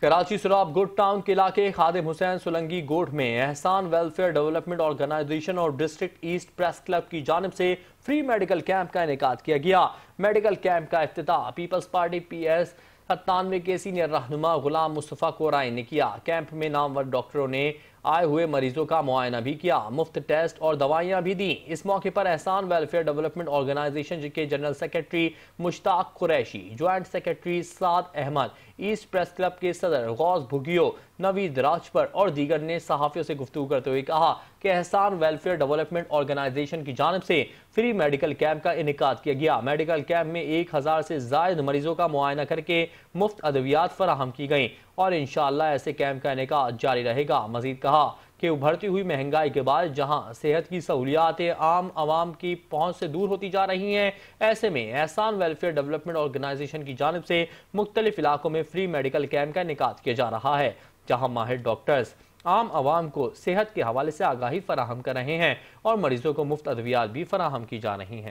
کراچی سراب good town کے علاقے خادم حسین سولنگی گوٹھ میں احسان ویلفیئر ڈیولپمنٹ آرگنائزیشن اور ڈسٹرکٹ ایسٹ پریس کلب کی جانب سے فری میڈیکل کیمپ کا انعقاد کیا گیا۔ میڈیکل کیمپ کا افتتاح پیپلز پارٹی پی ایس 97 کے سینئر رہنما غلام مصطفیٰ کورائن نے کیا۔ کیمپ میں نامور ڈاکٹروں نے آئے ہوئے مریضوں کا معائنہ بھی کیا، مفت ٹیسٹ اور دوائیاں بھی دیں۔ اس موقع پر احسان ویلفیئر ڈیولپمنٹ آرگنائزیشن کے جنرل سیکرٹری مشتاق قریشی، جوائنٹ سیکرٹری سعد احمد، ایسٹ پریس کلب کے صدر غوث بھگیو، نوید راجپر اور دیگر نے صحافیوں سے گفتگو کرتے ہوئے کہا کہ احسان ویلفیئر ڈیولپمنٹ آرگنائزیشن کی جانب سے فری میڈیکل کیمپ کا انعقاد کیا گیا۔ میڈیکل کیمپ میں 1000 سے زائد مریضوں کا معائنہ کر کے مفت ادویات فراہم کی گئیں اور انشاءاللہ ایسے کیمپ کا انعقاد جاری رہے گا۔ مزید کہا کہ ابھرتی ہوئی مہنگائی کے بعد جہاں صحت کی سہولیات عام عوام کی پہنچ سے دور ہوتی جا رہی ہیں، ایسے میں احسان ویلفیئر ڈیولپمنٹ آرگنائزیشن کی جانب سے مختلف علاقوں میں فری میڈیکل کیمپ کا انعقاد کیا جا رہا ہے، جہاں ماہر ڈاکٹرز عام عوام کو صحت کے حوالے سے آگاہی فراہم کر رہے ہیں اور مریضوں کو مفت ادویات بھی فراہم کی جا رہی ہیں۔